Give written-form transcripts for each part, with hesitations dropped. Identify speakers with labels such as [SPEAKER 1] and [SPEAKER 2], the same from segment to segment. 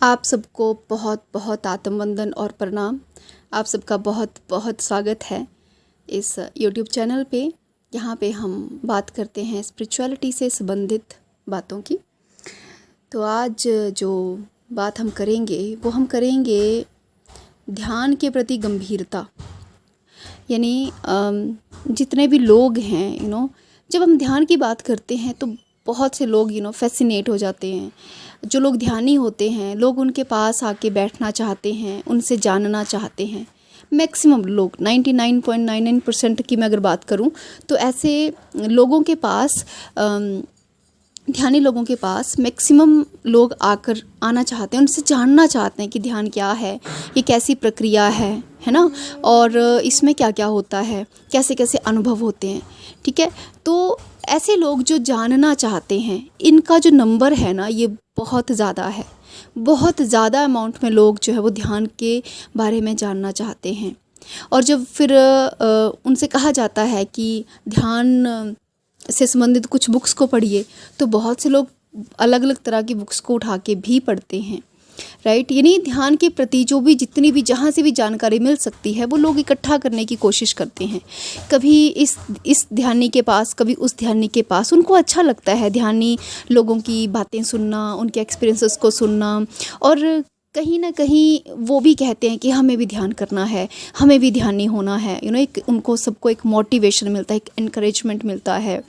[SPEAKER 1] आप सबको बहुत बहुत आत्मवंदन और प्रणाम। आप सबका बहुत बहुत स्वागत है इस यूट्यूब चैनल पे। यहाँ पे हम बात करते हैं स्पिरिचुअलिटी से संबंधित बातों की। तो आज जो बात हम करेंगे वो हम करेंगे ध्यान के प्रति गंभीरता। यानी जितने भी लोग हैं जब हम ध्यान की बात करते हैं तो बहुत से लोग फैसिनेट हो जाते हैं। जो लोग ध्यानी होते हैं, लोग उनके पास आके बैठना चाहते हैं, उनसे जानना चाहते हैं। मैक्सिमम लोग 99.99% की मैं अगर बात करूं तो ऐसे लोगों के पास ध्यानी लोगों के पास मैक्सिमम लोग आना चाहते हैं, उनसे जानना चाहते हैं कि ध्यान क्या है, ये कैसी प्रक्रिया है ना, और इसमें क्या क्या होता है, कैसे कैसे अनुभव होते हैं। ठीक है, तो ऐसे लोग जो जानना चाहते हैं, इनका जो नंबर है ना, ये बहुत ज़्यादा है। बहुत ज़्यादा अमाउंट में लोग जो है वो ध्यान के बारे में जानना चाहते हैं। और जब फिर उनसे कहा जाता है कि ध्यान से संबंधित कुछ बुक्स को पढ़िए, तो बहुत से लोग अलग अलग तरह की बुक्स को उठा के भी पढ़ते हैं। राइट, यानी ध्यान के प्रति जो भी जितनी भी जहाँ से भी जानकारी मिल सकती है वो लोग इकट्ठा करने की कोशिश करते हैं। कभी इस ध्यानी के पास, कभी उस ध्यानी के पास। उनको अच्छा लगता है ध्यानी लोगों की बातें सुनना, उनके एक्सपीरियंसेस को सुनना, और कहीं ना कहीं वो भी कहते हैं कि हमें भी ध्यान करना है, हमें भी ध्यानी होना है। एक उनको सबको एक मोटिवेशन मिलता है, एक इनकरेजमेंट मिलता है,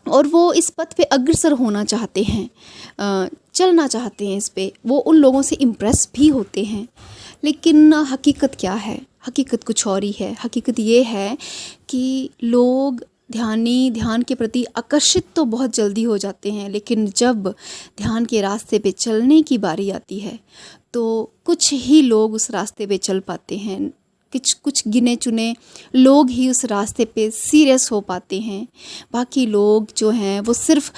[SPEAKER 1] और वो इस पथ पे अग्रसर होना चाहते हैं, चलना चाहते हैं इस पे। वो उन लोगों से इम्प्रेस भी होते हैं। लेकिन हकीकत क्या है? हकीकत कुछ और ही है। हकीकत ये है कि लोग ध्यान के प्रति आकर्षित तो बहुत जल्दी हो जाते हैं, लेकिन जब ध्यान के रास्ते पे चलने की बारी आती है तो कुछ ही लोग उस रास्ते पे चल पाते हैं। कुछ गिने चुने लोग ही उस रास्ते पे सीरियस हो पाते हैं। बाकी लोग जो हैं वो सिर्फ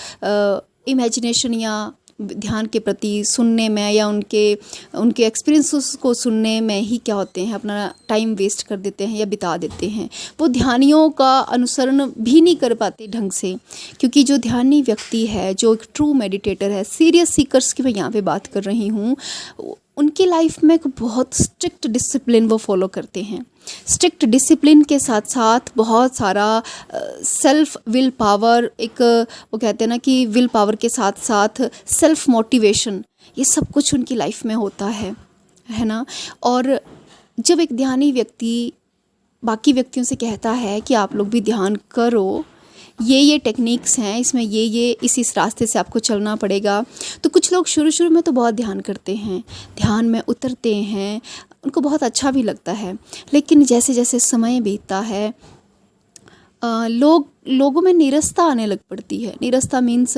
[SPEAKER 1] इमेजिनेशन या ध्यान के प्रति सुनने में या उनके एक्सपीरियंसेस को सुनने में ही क्या होते हैं, अपना टाइम वेस्ट कर देते हैं या बिता देते हैं। वो ध्यानियों का अनुसरण भी नहीं कर पाते ढंग से, क्योंकि जो ध्यानी व्यक्ति है, जो एक ट्रू मेडिटेटर है, सीरियस सीकर्स की मैं यहाँ पे बात कर रही हूँ, उनकी लाइफ में एक बहुत स्ट्रिक्ट डिसिप्लिन वो फॉलो करते हैं। स्ट्रिक्ट डिसिप्लिन के साथ साथ बहुत सारा सेल्फ विल पावर, एक वो कहते हैं ना कि विल पावर के साथ साथ सेल्फ मोटिवेशन, ये सब कुछ उनकी लाइफ में होता है ना। और जब एक ध्यानी व्यक्ति बाकी व्यक्तियों से कहता है कि आप लोग भी ध्यान करो, ये टेक्निक्स हैं, इसमें ये इस रास्ते से आपको चलना पड़ेगा, तो कुछ लोग शुरू में तो बहुत ध्यान करते हैं, ध्यान में उतरते हैं, उनको बहुत अच्छा भी लगता है। लेकिन जैसे जैसे समय बीतता है लोगों में नीरसता आने लग पड़ती है। नीरसता मीन्स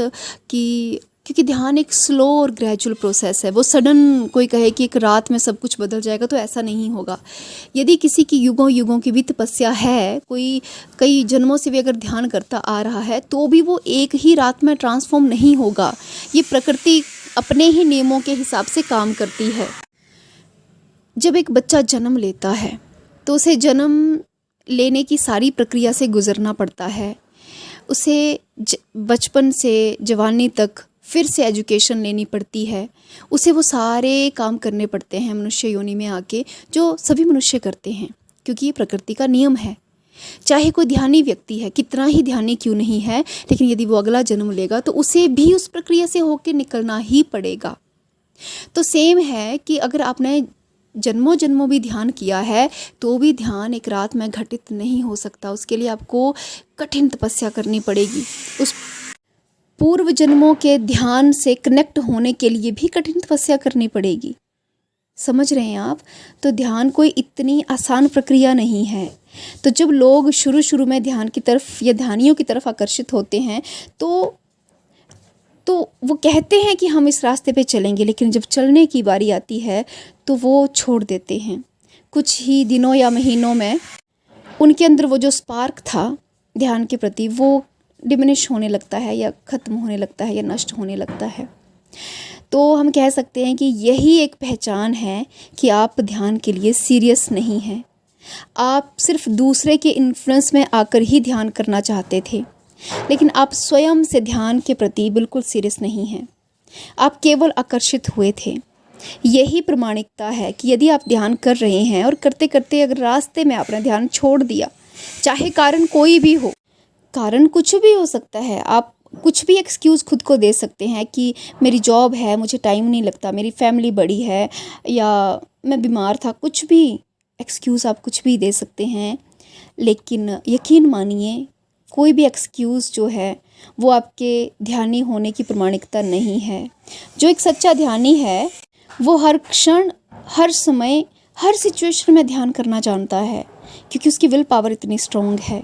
[SPEAKER 1] कि क्योंकि ध्यान एक स्लो और ग्रेजुअल प्रोसेस है। वो सडन कोई कहे कि एक रात में सब कुछ बदल जाएगा, तो ऐसा नहीं होगा। यदि किसी की युगों की भी तपस्या है, कोई कई जन्मों से भी अगर ध्यान करता आ रहा है, तो भी वो एक ही रात में ट्रांसफॉर्म नहीं होगा। ये प्रकृति अपने ही नियमों के हिसाब से काम करती है। जब एक बच्चा जन्म लेता है तो उसे जन्म लेने की सारी प्रक्रिया से गुजरना पड़ता है। उसे बचपन से जवानी तक फिर से एजुकेशन लेनी पड़ती है। उसे वो सारे काम करने पड़ते हैं मनुष्य योनि में आके, जो सभी मनुष्य करते हैं, क्योंकि ये प्रकृति का नियम है। चाहे कोई ध्यानी व्यक्ति है, कितना ही ध्यानी क्यों नहीं है, लेकिन यदि वो अगला जन्म लेगा तो उसे भी उस प्रक्रिया से होके निकलना ही पड़ेगा। तो सेम है कि अगर आपने जन्मों भी ध्यान किया है, तो भी ध्यान एक रात में घटित नहीं हो सकता। उसके लिए आपको कठिन तपस्या करनी पड़ेगी। उस पूर्व जन्मों के ध्यान से कनेक्ट होने के लिए भी कठिन तपस्या करनी पड़ेगी। समझ रहे हैं आप? तो ध्यान कोई इतनी आसान प्रक्रिया नहीं है। तो जब लोग शुरू में ध्यान की तरफ या ध्यानियों की तरफ आकर्षित होते हैं तो वो कहते हैं कि हम इस रास्ते पे चलेंगे, लेकिन जब चलने की बारी आती है तो वो छोड़ देते हैं। कुछ ही दिनों या महीनों में उनके अंदर वो जो स्पार्क था ध्यान के प्रति, वो डिमिनिश होने लगता है, या ख़त्म होने लगता है, या नष्ट होने लगता है। तो हम कह सकते हैं कि यही एक पहचान है कि आप ध्यान के लिए सीरियस नहीं हैं। आप सिर्फ दूसरे के इन्फ्लुएंस में आकर ही ध्यान करना चाहते थे, लेकिन आप स्वयं से ध्यान के प्रति बिल्कुल सीरियस नहीं हैं। आप केवल आकर्षित हुए थे। यही प्रमाणिकता है कि यदि आप ध्यान कर रहे हैं और करते करते अगर रास्ते में आपने ध्यान छोड़ दिया, चाहे कारण कोई भी हो, कारण कुछ भी हो सकता है, आप कुछ भी एक्सक्यूज़ खुद को दे सकते हैं कि मेरी जॉब है, मुझे टाइम नहीं लगता, मेरी फैमिली बड़ी है, या मैं बीमार था, कुछ भी एक्सक्यूज़ आप कुछ भी दे सकते हैं। लेकिन यकीन मानिए, कोई भी एक्सक्यूज़ जो है वो आपके ध्यानी होने की प्रमाणिकता नहीं है। जो एक सच्चा ध्यानी है वो हर क्षण, हर समय, हर सिचुएशन में ध्यान करना जानता है, क्योंकि उसकी विल पावर इतनी स्ट्रॉन्ग है।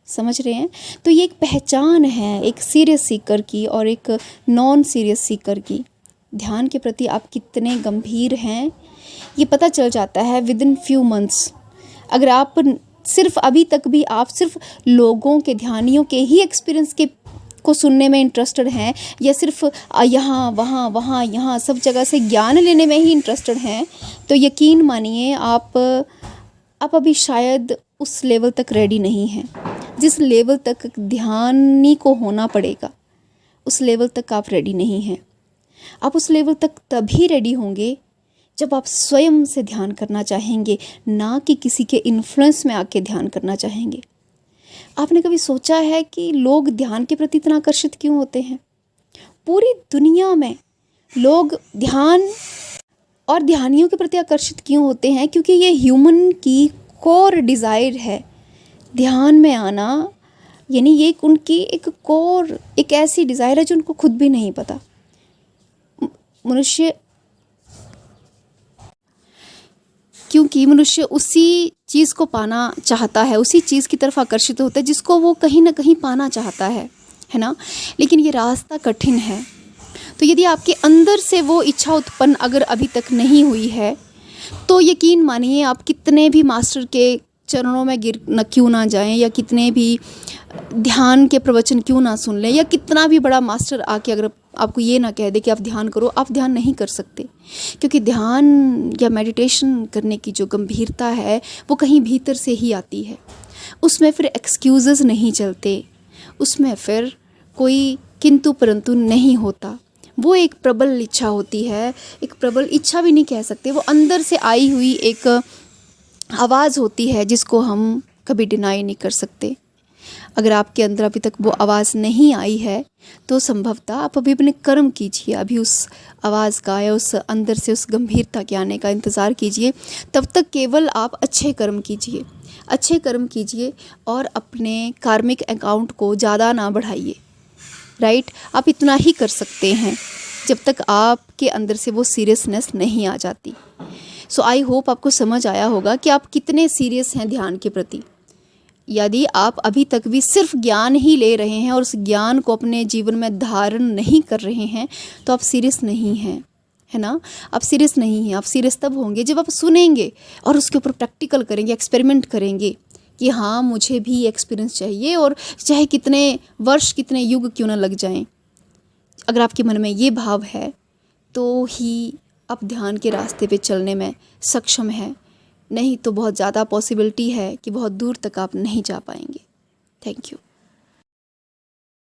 [SPEAKER 1] समझ रहे हैं? तो ये एक पहचान है एक सीरियस सीकर की और एक नॉन सीरियस सीकर की। ध्यान के प्रति आप कितने गंभीर हैं ये पता चल जाता है विदिन फ्यू मंथ्स। अगर आप सिर्फ अभी तक भी आप सिर्फ लोगों के, ध्यानियों के ही एक्सपीरियंस के को सुनने में इंटरेस्टेड हैं, या सिर्फ यहाँ वहाँ यहाँ सब जगह से ज्ञान लेने में ही इंटरेस्टेड हैं, तो यकीन मानिए आप अभी शायद उस लेवल तक रेडी नहीं हैं। जिस लेवल तक ध्यानी को होना पड़ेगा, उस लेवल तक आप रेडी नहीं हैं। आप उस लेवल तक तभी रेडी होंगे जब आप स्वयं से ध्यान करना चाहेंगे, ना कि किसी के इन्फ्लुएंस में आके ध्यान करना चाहेंगे। आपने कभी सोचा है कि लोग ध्यान के प्रति इतना आकर्षित क्यों होते हैं? पूरी दुनिया में लोग ध्यान और ध्यानियों के प्रति आकर्षित क्यों होते हैं? क्योंकि ये ह्यूमन की कोर डिज़ायर है। ध्यान में आना यानी ये उनकी एक कोर, एक ऐसी डिज़ायर है जो उनको खुद भी नहीं पता। क्योंकि मनुष्य उसी चीज़ को पाना चाहता है, उसी चीज़ की तरफ आकर्षित होता है जिसको वो कहीं ना कहीं पाना चाहता है ना। लेकिन ये रास्ता कठिन है। तो यदि आपके अंदर से वो इच्छा उत्पन्न अगर अभी तक नहीं हुई है, तो यकीन मानिए आप कितने भी मास्टर के चरणों में क्यों ना जाएं, या कितने भी ध्यान के प्रवचन क्यों ना सुन लें, या कितना भी बड़ा मास्टर आके अगर आपको ये ना कह दे कि आप ध्यान करो, आप ध्यान नहीं कर सकते। क्योंकि ध्यान या मेडिटेशन करने की जो गंभीरता है वो कहीं भीतर से ही आती है। उसमें फिर एक्सक्यूज़ेस नहीं चलते, उसमें फिर कोई किंतु परंतु नहीं होता। वो एक प्रबल इच्छा होती है, एक प्रबल इच्छा भी नहीं कह सकते, वो अंदर से आई हुई एक आवाज़ होती है जिसको हम कभी डिनाई नहीं कर सकते। अगर आपके अंदर अभी तक वो आवाज़ नहीं आई है तो संभवतः आप अभी अपने कर्म कीजिए, अभी उस आवाज़ का या उस अंदर से उस गंभीरता के आने का इंतज़ार कीजिए। तब तक केवल आप अच्छे कर्म कीजिए, अच्छे कर्म कीजिए और अपने कार्मिक अकाउंट को ज़्यादा ना बढ़ाइए। राइट? आप इतना ही कर सकते हैं जब तक आपके अंदर से वो सीरियसनेस नहीं आ जाती। सो आई होप आपको समझ आया होगा कि आप कितने सीरियस हैं ध्यान के प्रति। यदि आप अभी तक भी सिर्फ ज्ञान ही ले रहे हैं और उस ज्ञान को अपने जीवन में धारण नहीं कर रहे हैं, तो आप सीरियस नहीं हैं, है ना? आप सीरियस नहीं हैं। आप सीरियस तब होंगे जब आप सुनेंगे और उसके ऊपर प्रैक्टिकल करेंगे, एक्सपेरिमेंट करेंगे कि हाँ मुझे भी एक्सपीरियंस चाहिए, और चाहे कितने वर्ष, कितने युग क्यों ना लग जाएं। अगर आपके मन में ये भाव है तो ही आप ध्यान के रास्ते पे चलने में सक्षम हैं, नहीं तो बहुत ज़्यादा पॉसिबिलिटी है कि बहुत दूर तक आप नहीं जा पाएंगे। Thank you.